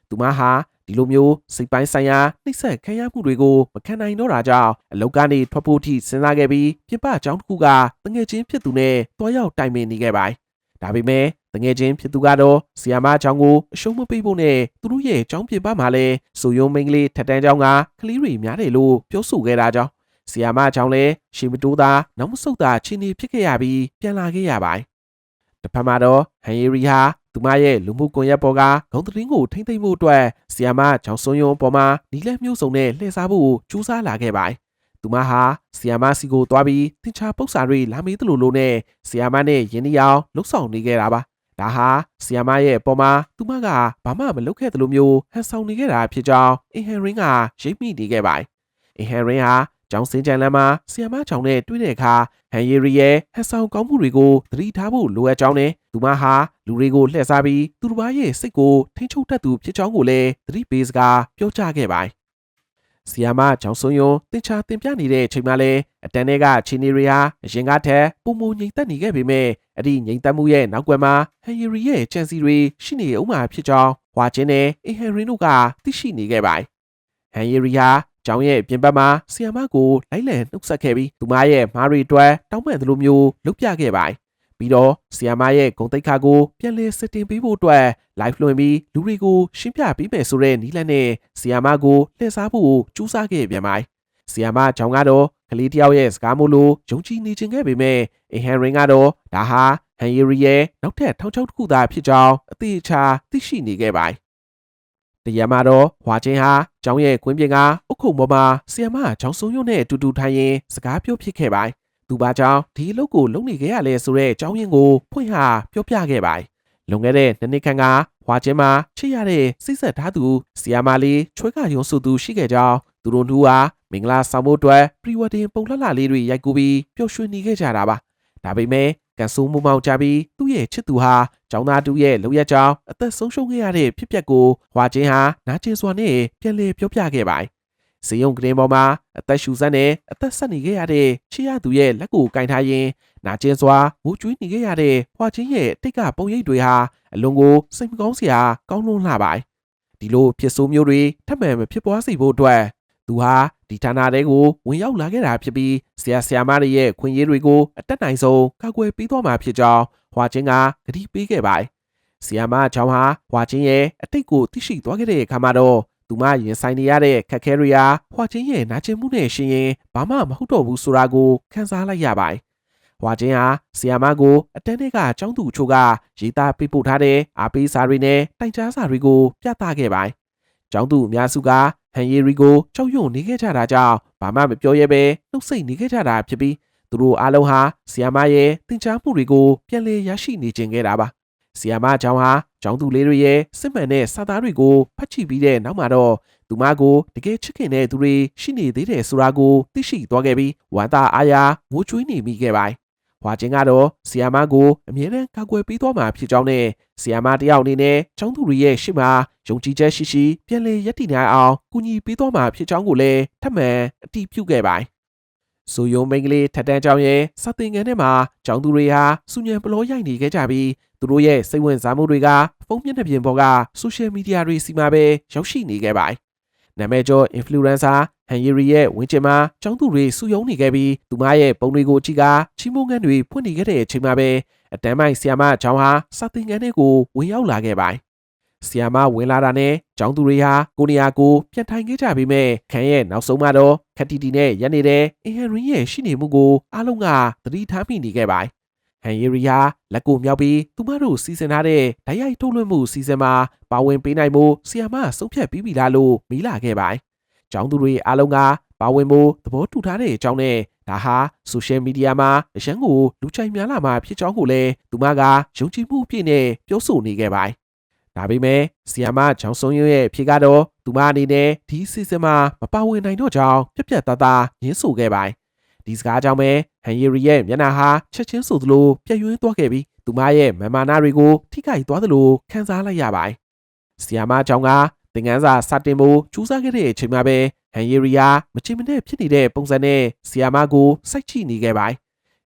ါသူမဟာဒီလိုမျိုးစိတ်ပိုင်းဆိုင်ရာနှိပ်စက်ခံရမှုတွေကိုမခံနိုင်တော့တာကြောင့်အလုပ်ကနေထွက်ဖို့ထိစဉ်းစားခဲ့ပြီးပြပကျောင်းတစ်ခုကတငယ်ချင်းဖြစ်သူနဲ့တွားရောက်တိုင်ပင်နေခဲ့ပါတယ်ဒါပေမဲ့တငယ်ချင်းဖြစ်သူကတော့ဆီယာမကျောင်းကိုအရှုံးမပေးဖို့နဲ့သူတို့ရဲ့ကျောင်းပြပမှာလည်းဆိုယုံမိန်းကလေးထက်တန်းကျောင်းကကလေးတွေများတယ်လို့ပြောဆိုခဲ့တာကြောင့်ဆီယာမကျောင်းလည်းရှေမတိုးသာနောက်မဆုတ်သာချင်းနေဖြစ်ခဲ့ရပြီးပြန်လာခဲ့ရပါတယ်တစ်ဖက်မှာတော့ဟန်ရီရီဟာသူမရဲ့လူမှုကွန်ရက်ပေါ်ကဂုဏ်သတင်းကိုထိမ့်သိမ့်မှုအတွက်ဆီယာမကျောင်းစွန်ယုံပေါ်မှာနီးလက်မျိုးစုံနဲ့လှည့်စားဖို့ကြိုးစားလာခဲ့ပါတယ်သူမဟာဆီယာမစီကိုတွားပြီးသင်္ချာပု္ပ္ပာတွေလာမေးသလိုလိုနဲ့ဆီယာမနဲ့ယင်းဒီအောင်လှုပ်ဆောင်နေခဲ့တာပါဒါဟာဆီယာမရဲ့ပေါ်မှာသူမကဘာမှမလုပ်ခဲ့သလိုမျိုးဟန်ဆောင်နေခဲ့တာဖြစ်ကြောင်းအင်ဟန်ရင်းကရိပ်မိနေခဲ့ပါတယ်အင်ဟန်ရင်းဟာကျောင်းစင်ကြံလမ်းမှာဆီယာမချောင်နဲ့တွေ့တဲ့အခါဟန်ရီရီရဲ့ဟန်ဆောင်ကောင်းမှုတွေကိုသတိထားဖို့လိုအပ်ကြောင်းနဲ့သူမဟာလူတွေကိုလှည့်စားပြီးသူတစ်ပါးရဲ့စိတ်ကိုထိန်းချုပ်တတ်သူဖြစ်ကြောင်းကိုလည်းသတိပေးစကားပြောကြားခဲ့ပါတယ်ဆီယာမကျောင်းစွန်ယွန်းတင်ချာတင်ပြနေတဲ့အချိန်မှာလည်းအတန်းတွေကချီနီရီယာအရင်ကထက်ပုံမငြိမ်သက်နေခဲ့ပေမဲ့အဲ့ဒီငြိမ်သက်မှုရဲ့နောက်ကွယ်မှာဟန်ရီရီရဲ့ချန်စီတွေရှိနေဦးမှာဖြစ်ကြောင်းဟွာချင်းနဲ့အင်ဟန်ရင်းတို့ကသိရှိနေခဲ့ပါတယ်ဟန်ရီရီဟာကျောင်းရဲ့ပြင်ပမှာဆီယာမကိုလိုက်လံနှုတ်ဆက်ခဲ့ပြီးသူမရဲ့မားရီတွဲတောင်းပန်သလိုမျိုးလုပ်ပြခဲ့ပါတယ်ပြီးတော့ဆီယာမရဲ့ဂုဏ်သိက္ခာကိုပြန်လည်စစ်တင်ပေးဖို့အတွက် live လွှင့်ပြီးလူတွေကိုရှင်းပြပေးမယ်ဆိုတဲ့နည်းလမ်းနဲ့ဆီယာမကိုလှည့်စားဖို့ကြိုးစားခဲ့ပြန်ပါတယ်ဆီယာမကျောင်းကတော့ကလေးတယောက်ရဲ့စကားမို့လို့ယုံကြည်နေခြင်းခဲ့ပေမဲ့အင်ဟန်ရင်းကတော့ဒါဟာဟန်ရီရီရဲ့နောက်ထပ်ထောင်ချောက်တစ်ခုသာဖြစ်ကြောင်းအသေးချာသိရှိနေခဲ့ပါတယ်တရမှာတော့ဟွာချင်းဟာကျောင်းရဲ့ကွင်းပြင်ကအုတ်ခုံပေါ်မှာဆီယာမကျောင်းစုံရုံနဲ့အတူတူထိုင်ရင်စကားပြောဖြစ်ခဲ့ပါတယ်သူဘာကြောင့်ဒီအလုပ်ကိုလုပ်နေခဲ့ရလဲဆိုတဲ့အကြောင်းရင်းကိုဖွင့်ဟာပြောပြခဲ့ပါတယ်လွန်ခဲ့တဲ့2နှစ်ခန့်ကဟွာချင်းမှာချစ်ရတဲ့စိစက်ထားသူဆီယာမလေးချွဲကရုံဆိုသူရှိခဲ့ကြောင်းသူတို့တို့ဟာမင်္ဂလာဆောင်ဖို့အတွက်ပရီဝဒင်ပုံလှလှလေးတွေရိုက်ကူးပြီးပျော်ရွှင်နေခဲ့ကြတာပါဒါပေမဲ့ကန်ဆူမူမောင်ကြပြီးသူ့ရဲ့ချစ်သူဟာကျောင်းသားတူရဲ့လောက်ရကြောင်းအသက်ဆုံးရှုံးခဲ့ရတဲ့ဖြစ်ပျက်ကိုဟွာချင်းဟာနာကျင်စွာနဲ့ပြန်လည်ပြောပြခဲ့ပါတယ်။စေယုံကရင်ပေါ်မှာအသက်ရှူစက်နဲ့အသက်ဆက်နေခဲ့ရတဲ့ချစ်ရသူရဲ့လက်ကိုကင်ထားရင်းနာကျင်စွာငိုကြွေးနေခဲ့ရတဲ့ဟွာချင်းရဲ့တိတ်ကပုံရိပ်တွေဟာအလွန်ကိုစိတ်မကောင်းစရာကောင်းလွန်းလှပါတယ်။ဒီလိုဖြစ်ဆိုးမျိုးတွေထပ်မံမဖြစ်ပွားစေဖို့အတွက်သူဟာဒီဌာနတွေကိုဝင်ရောက်လာခဲ့တာဖြစ်ပြီးဆရာမတွေရဲ့ခွင့်ရေးတွေကိုအတက်နိုင်ဆုံးကာကွယ်ပေးသွားမှာဖြစ်ကြောင်းဟွာချင်းကကတိပေးခဲ့ပါတယ်။ဆီယာမချောင်းဟာဟွာချင်းရဲ့အတိတ်ကိုသိရှိသွားခဲ့တဲ့အခါမှာတော့သူမရင်ဆိုင်နေရတဲ့ခက်ခဲတွေဟာဟွာချင်းရဲ့နာကျင်မှုနဲ့ရှင်ရင်ဘာမှမဟုတ်တော့ဘူးဆိုတာကိုခန်းစားလိုက်ရပါတယ်။ဟွာချင်းဟာဆီယာမကိုအတန်းတွေကကျောင်းသူအချို့ကရေးသားပေးပို့ထားတဲ့အားပေးစာတွေနဲ့တိုင်ကြားစာတွေကိုပြသခဲ့ပါတယ်။ကျောင်းသူအများစုကဟန်ရီရီကိုကြောက်ရွံ့နေခဲ့ကြတာကြောင့်ဘာမှမပြောရဲပဲနှုတ်ဆက်နေခဲ့ကြတာဖြစ်ပြီးသူတို့အားလုံးဟာဆီယာမရဲ့တင် जा မှုတွေကိုပြန်လည်ရရှိနေခြင်းခဲ့တာပါဆီယာမကျောင်းဟာကျောင်းသူလေးတွေရဲ့စစ်မှန်တဲ့စာသားတွေကိုဖတ်ကြည့်ပြီးတဲ့နောက်မှာတော့သူမကိုတကယ်ချစ်ခင်တဲ့သူတွေရှိနေသေးတယ်ဆိုတာကိုသိရှိသွားခဲ့ပြီးဝမ်းသာအားရငိုကြွေးနေမိခဲ့ပါတယ်ဟွာချင်းကတော့ဆီယာမကိုအမြဲတမ်းကာကွယ်ပေးသွားမှာဖြစ်ကြောင်းနဲ့ဆီယာမတယောက်အနေနဲ့ကျောင်းသူတွေရဲ့ရှေ့မှာယုံကြည်ချက်ရှိပြန်လည်ရည်တည်နိုင်အောင်ကူညီပေးသွားမှာဖြစ်ကြောင်းကိုလည်းထပ်မံအတည်ပြုခဲ့ပါတယ်။ဆိုယုံမိန်းကလေးထက်တန်းကျောင်းရဲ့စာသင်ခန်းထဲမှာကျောင်းသူတွေဟာစူညံပလောရိုက်နေခဲ့ကြပြီးသူတို့ရဲ့စိတ်ဝင်စားမှုတွေကဖုန်းမျက်နှာပြင်ပေါ်ကဆိုရှယ်မီဒီယာတွေစီမှာပဲရောက်ရှိနေခဲ့ပါတယ်။နာမည်ကျော် influencer ဟန်ရီရီရဲ့ဝင်းကျင်မှာကျောင်းသူတွေစုယုံနေခဲ့ပြီးသူမရဲ့ပုံတွေကိုကြည့်ကချီးမွမ်းခန်းတွေဖွင့်နေခဲ့တဲ့အချိန်မှာပဲအတန်းမိုက်ဆီယာမကျောင်းဟာစာသင်ခန်းထဲကိုဝင်ရောက်လာခဲ့ပါတယ်။ဆီယာမဝင်လာတာနဲ့ကျောင်းသူတွေဟာကိုနေရာကိုပြန်ထိုင်ခဲ့ကြပြီးမဲ့ခန်းရဲ့နောက်ဆုံးမှာတော့ခက်တီတီနဲ့ရက်နေတဲ့အင်ဟန်ရင်းရဲ့ရှိနေမှုကိုအားလုံးကသတိထားမိနေခဲ့ပါတယ်။ဟန်ရီရီဟာလက်ကိုမြောက်ပြီးသူမတို့စီစဉ်ထားတဲ့ဓာတ်ရိုက်ထုတ်လွှင့်မှုစီစဉ်မှာပါဝင်ပေးနိုင်မှုဆီယာမဆုံးဖြတ်ပြီးပြီလားလို့မေးလာခဲ့ပါတယ်။ကျောင်းသူတွေအားလုံးကပါဝင်မှုသဘောတူထားတဲ့အကြောင်းနဲ့ဒါဟာဆိုရှယ်မီဒီယာမှာအရန်ကိုလူချိုင်များလာမှာဖြစ်ကြောင်းကိုလည်းသူမကယုံကြည်မှုအပြည့်နဲ့ပြောဆိုနေခဲ့ပါတယ်။ဒါပေမဲ့ဆီယာမချောင်းစုံရဲ့အဖြစ်ကတော့သူမအနေနဲ့ဒီစီစဉ်မှာမပါဝင်နိုင်တော့ကြောင်းပြက်ပြက်သားသားညင်းဆိုခဲ့ပါတယ်။ဒီစကားကြောင့်ပဲဟန်ရီရီရဲ့မျက်နှာဟာချက်ချင်းဆိုသလိုပြည့်ရွှင်သွားခဲ့ပြီးသူမရဲ့မမာနာတွေကိုထိခိုက်သွားသလိုခံစားလိုက်ရပါတယ်။ဆီယာမချောင်းကသင်ခန်းစာစတင်ဖို့ကြိုးစားခဲ့တဲ့အချိန်မှာပဲဟန်ရီရီယာမချင်မနဲ့ဖြစ်နေတဲ့ပုံစံနဲ့ဆီယာမကိုစိုက်ကြည့်နေခဲ့ပါတယ်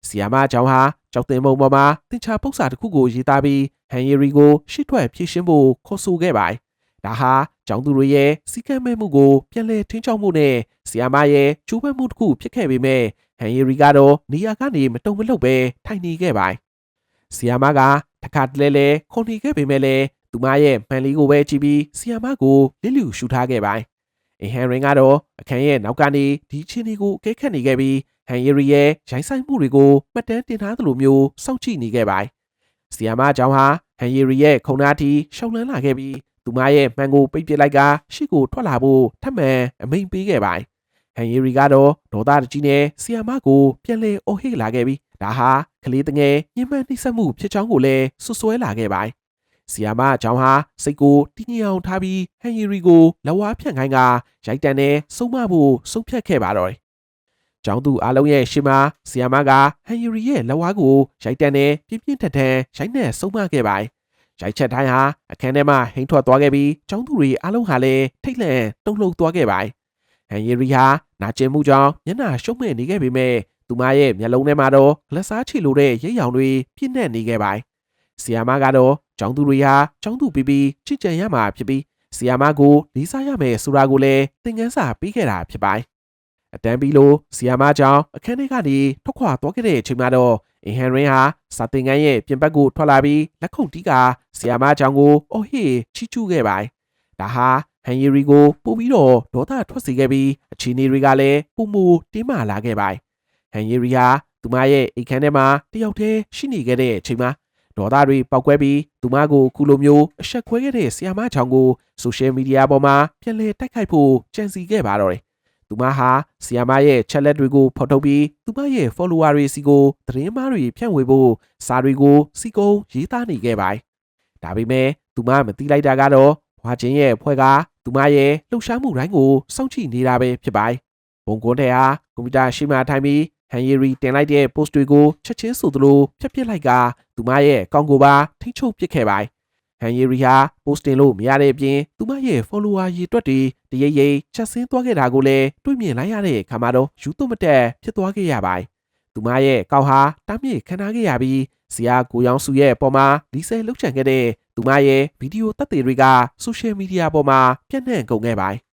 ဆီယာမကျောင်းဟာကြောက်တင်မုံပေါ်မှာတင်ချာပု္ပ္ပစာတစ်ခုကိုရေးသားပြီးဟန်ရီရီကိုရှေ့ထွက်ဖြည့်ရှင်းဖို့ခေါ်ဆိုခဲ့ပါတယ်။ဒါဟာကျောင်းသူတွေရဲ့စီကံမဲ့မှုကိုပြန်လည်ထိန်းချုပ်မှုနဲ့ဆီယာမရဲ့ကျိုးပန်းမှုတစ်ခုဖြစ်ခဲ့ပေမဲ့ဟန်ရီရီကတော့နေရာကနေမတုံမလှုပ်ပဲထိုင်နေခဲ့ပါတယ်။ဆီယာမကတခါတလဲလဲခုန်နေခဲ့ပေမဲ့လည်းသူမရဲ့မှန်လေးကိုပဲကြည့်ပြီးဆီယာမကိုလစ်လျူရှူထားခဲ့ပါတယ်။ဟန်ရင်ကတော့အခန်းရဲ့နောက်ကနေဒီချင်းတွေကိုအကဲခတ်နေခဲ့ပြီးဟန်ရီရီရဲ့ရိုင်းဆိုင်မှုတွေကိုမှတ်တမ်းတင်ထားသလိုမျိုးစောင့်ကြည့်နေခဲ့ပါတယ်။ဆီယာမကျောင်းဟာဟန်ရီရီရဲ့ခုံနာတီရှောင်းလန်းလာခဲ့ပြီးသူမရဲ့မှန်ကိုပိတ်ပစ်လိုက်ကရှေ့ကိုထွက်လာဖို့ထပ်မံအမိန့်ပေးခဲ့ပါတယ်။ဟန်ရီရီကတော့ဒေါသတကြီးနဲ့ဆီယာမကိုပြန်လည်အော်ဟစ်လာခဲ့ပြီးဒါဟာကလေးတငယ်ညှဉ်းပန်းနှိပ်စက်မှုဖြစ်ကြောင်းကိုလည်းဆွဆွဲလာခဲ့ပါတယ်။ဆီယာမကျောင်းဟာစိတ်ကိုတည်ငြိမ်အောင်ထားပြီးဟန်ရီရီကိုလက်ဝါးဖြန့်ခိုင်းကရိုက်တန်နဲ့ဆုံးမဖို့ဆုံးဖြတ်ခဲ့ပါတော့တယ်။ကျောင်းသူအားလုံးရဲ့ရှေ့မှာဆီယာမကဟန်ရီရီရဲ့လက်ဝါးကိုရိုက်တန်နဲ့ပြင်းပြင်းထန်ထန်ရိုက်နဲ့ဆုံးမခဲ့ပါတယ်။ရိုက်ချက်တိုင်းဟာအခန်းထဲမှာဟိန်းထွက်သွားခဲ့ပြီးကျောင်းသူတွေအားလုံးဟာလည်းထိတ်လန့်တုန်လှုပ်သွားခဲ့ပါတယ်။ဟန်ရီရီဟာနာကျင်မှုကြောင့်မျက်နှာရှုံးမဲ့နေခဲ့ပေမဲ့သူမရဲ့မျက်လုံးထဲမှာတော့လက်စားချီလိုတဲ့ရိပ်ရောင်တွေပြည့်နှက်နေခဲ့ပါတယ်။ဆီယာမကတော့ကျောင်းသူတွေဟာကျောင်းသူပြီးချစ်ကြံရမှာဖြစ်ပြီးဆီယာမကိုလေးစားရမယ်ဆိုတာကိုလည်းသင်ခန်းစာပေးခဲ့တာဖြစ်ပါတယ်။အတန်းပြီးလို့ဆီယာမကျောင်းအခန်းထဲကနေထွက်ခွာသွားခဲ့တဲ့အချိန်မှာတော့ဟန်ရင်ဟာစာသင်ခန်းရဲ့ပြင်ပကိုထွက်လာပြီးလက်ခုပ်တီးကဆီယာမကျောင်းကိုအော်ဟစ်ချီးကျူးခဲ့ပါတယ်။ဒါဟာဟန်ရီရီကိုပို့ပြီးတော့ဒေါသထွက်စေခဲ့ပြီးအခြေအနေတွေကလည်းပုံမူတင်းမာလာခဲ့ပါတယ်။ဟန်ရီရီဟာသူမရဲ့အိမ်ခန်းထဲမှာတယောက်တည်းရှိနေခဲ့တဲ့အချိန်မှာဒေါသတွေပောက်ကွဲပြီးသူမကိုခုလိုမျိုးအဆက်ခွဲခဲ့တဲ့ဆီယာမချောင်းကိုဆိုရှယ်မီဒီယာပေါ်မှာပြန်လည်တိုက်ခိုက်ဖို့ကြံစည်ခဲ့ပါတော့တယ်။သူမဟာဆီယာမရဲ့ချက်လက်တွေကိုဖော်ထုတ်ပြီးသူမရဲ့ follower တွေစီကိုသတင်းမှားတွေဖြန့်ဝေဖို့စာတွေကိုစီကုံရေးသားနေခဲ့ပါတယ်။ဒါပေမဲ့သူမမသိလိုက်တာကတော့ဘွာချင်းရဲ့ဖွဲ့ကသူမရဲ့လှုပ်ရှားမှုတိုင်းကိုစောင့်ကြည့်နေတာပဲဖြစ်ပါတယ်။ဘုံကွန်းတဲ့ဟာကွန်ပျူတာရှိမှထိုင်ပြီးဟန်ရီရီတင်လိုက်တဲ့ post တွေကိုချက်ချင်းဆိုသလိုဖြတ်ပစ်လိုက်ကသူမရဲ့အကောင့်ကိုပါထိချုပ်ပစ်ခဲ့ပါတယ်။ဟန်ရီရီဟာ post တင်လို့မရတဲ့အပြင်သူမရဲ့ follower ရေတွက်တွေတရိပ်ရိပ်ချက်ဆင်းသွားခဲ့တာကိုလည်းတွေ့မြင်လိုက်ရတဲ့အခါမှာတော့ယူသွမတက်ဖြစ်သွားခဲ့ရပါတယ်။သူမရဲ့အကောင့်ဟာတားမြစ်ခံထားခဲ့ရပြီးဇီယာကိုရောင်စုရဲ့ပေါ်မှာလီဆဲလှုပ်ချန်ခဲ့တဲ့သူမရဲ့ဗီဒီယိုသက်သေတွေက social media ပေါ်မှာပြန့်နှံ့ကုန်ခဲ့ပါတယ်။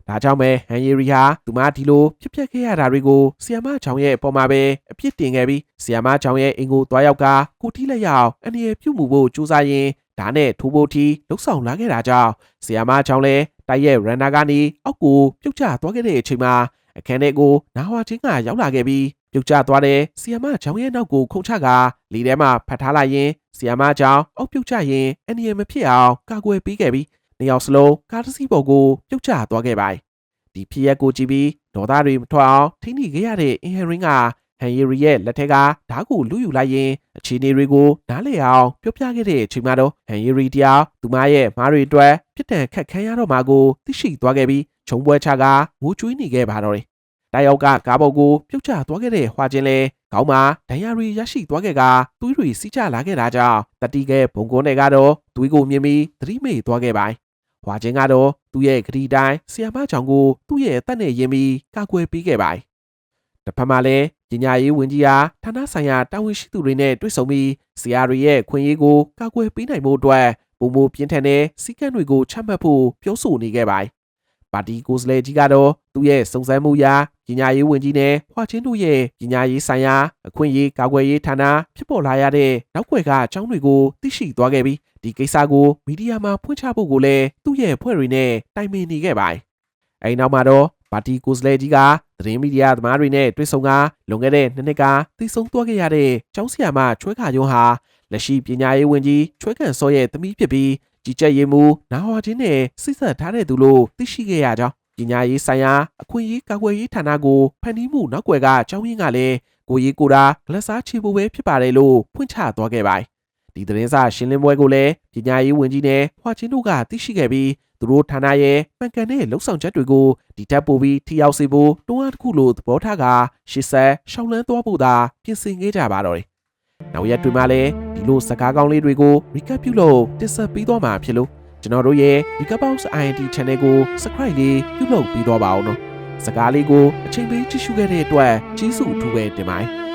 ဒါကြောင့်ပဲဟန်ရီရီဟာသူမဒီလိုဖြစ်ပျက်ခဲ့ရတာတွေကိုဆီယာမချောင်းရဲ့အပေါ်မှာပဲအပြစ်တင်ခဲ့ပြီးဆီယာမချောင်းရဲ့အင်ကိုသွားရောက်ကကိုတီးလက်ရောက်အနေနဲ့ပြုတ်မှုဖို့ကြိုးစားရင်းဓာတ်နဲ့ထိုးဖို့ထိလှုပ်ဆောင်လာခဲ့တာကြောင့်ဆီယာမချောင်းလည်းတိုက်ရဲ့ရန်နာကနေအောက်ကိုပြုတ်ကျသွားခဲ့တဲ့အချိန်မှာအခန်းထဲကိုနာဝါချင်းကရောက်လာခဲ့ပြီးပြုတ်ကျသွားတဲ့ဆီယာမချောင်းရဲ့နောက်ကိုခုန်ချကလေထဲမှာဖတ်ထားလိုက်ရင်ဆီယာမချောင်းအောက်ပြုတ်ကျရင်အနေနဲ့မဖြစ်အောင်ကာကွယ်ပေးခဲ့ပြီးနှစ်ယောက်စလုံးကားတစ်စီးပေါ်ကိုပြုတ်ကျသွားခဲ့ပါတယ်။ဒီဖြစ်ရပ်ကိုကြည့်ပြီးဒေါသတွေမထွက်အောင်ထိန်းသိမ်းခဲ့ရတဲ့အင်ဟန်ရင်းကဟန်ရီရီရဲ့လက်ထက်ကဓာတ်ကိုလူယူလိုက်ရင်အခြေအနေတွေကိုနားလည်အောင်ပြောပြခဲ့တဲ့အချိန်မှာတော့ဟန်ရီရီတရားသူမရဲ့မားတွေအတွက်ပြစ်ဒဏ်ခတ်ခံရတော့မှာကိုသိရှိသွားခဲ့ပြီးခြုံပွဲချကငိုကြွေးနေခဲ့ပါတော့တယ်။တိုင်ယောက်ကကားပေါ်ကိုပြုတ်ကျသွားခဲ့တဲ့ဟွာချင်းလဲခေါင်းမှာဒဏ်ရာတွေရရှိသွားခဲ့ကသွေးတွေစီးကျလာခဲ့တာကြောင့်တတိကဲဘုံကုန်းတွေကတော့သွေးကိုမြင်ပြီးသတိမေ့သွားခဲ့ပါတယ်။ဟွာချင်းကတော့သူ့ရဲ့ဂရီတိုင်းဆီယာမချောင်ကိုသူ့ရဲ့အသက်နဲ့ယဉ်ပြီးကာကွယ်ပေးခဲ့ပါတယ်။တစ်ဖက်မှာလည်းပညာရေးဝန်ကြီးဟာဌာနဆိုင်ရာတာဝန်ရှိသူတွေနဲ့တွေ့ဆုံပြီးဆရာတွေရဲ့ခွင့်ရေးကိုကာကွယ်ပေးနိုင်ဖို့အတွက်ပုံမပြင်းထန်တဲ့စည်းကမ်းတွေကိုချမှတ်ဖို့ပြောဆိုနေခဲ့ပါတယ်။ပါတီကိုယ်စားလှယ်ကြီးကတော့သူ့ရဲ့စုံစမ်းမှုအရပညာရေးဝန်ကြီးနဲ့ဟွာချင်းတို့ရဲ့ပညာရေးဆိုင်ရာအခွင့်အရေးကာကွယ်ရေးဌာနဖြစ်ပေါ်လာရတဲ့နောက်ွယ်ကအကြောင်းတွေကိုသိရှိသွားခဲ့ပြီးဒီကိစ္စကိုမီဒီယာမှာဖွင့်ချဖို့ကိုလည်းသူ့ရဲ့ဖွဲ့တွေနဲ့တိုင်ပင်နေခဲ့ပါတယ်။အဲဒီနောက်မှာတော့ပါတီကိုယ်စားလှယ်ကြီးကသတင်းမီဒီယာသမားတွေနဲ့တွေ့ဆုံကလွန်ခဲ့တဲ့2နှစ်ကသိဆုံးသွားခဲ့ရတဲ့ကျောင်းဆရာမချွဲခါယွန်းဟာလက်ရှိပညာရေးဝန်ကြီးချွဲကန်စောရဲ့သမီးဖြစ်ပြီးကြီးကြပ်ရေးမှူးနာဟွာချင်းနဲ့စိစက်ထားတဲ့သူလို့သိရှိခဲ့ရကြောင်းပညာရေးဆိုင်ရာအခွင့်အရေးကာကွယ်ရေးဌာနကိုဖန်တီးမှုနောက်ွယ်ကအကြောင်းရင်းကလည်းကိုရေးကိုတာဂလက်စားချေဖို့ပဲဖြစ်ပါတယ်လို့ဖွင့်ချသွားခဲ့ပါတယ်။ဒီသတင်းစာရှင်းလင်းပွဲကိုလည်းပညာရေးဝန်ကြီးနဲ့ဟွာချင်းတို့ကသိရှိခဲ့ပြီးသူတို့ဌာနရဲ့မှန်ကန်တဲ့လှုပ်ဆောင်ချက်တွေကိုဒီထက်ပိုပြီးထိရောက်စေဖို့တွန်းအားတစ်ခုလိုသဘောထားကရှေ့ဆက်ရှောင်းလန်းသွားဖို့သာပြင်ဆင်ခဲ့ကြပါတော့တယ်။နောက်ရက်တွေမှာလည်းဒီလိုစကားကောင်းလေးတွေကို recap ပြုလုပ်တင်ဆက်ပေးသွားမှာဖြစ်လို့ကျွန်တော်တို့ရဲ့ Recap Box INT Channel ကို subscribe လေးပြုလုပ်ပေးသွားပါအောင်နော်။စကားလေးကိုအချိန်ပေးကြည့်ရှုခဲ့တဲ့အတွက်ကျေးဇူးအထူးပဲတင်ပါတယ်။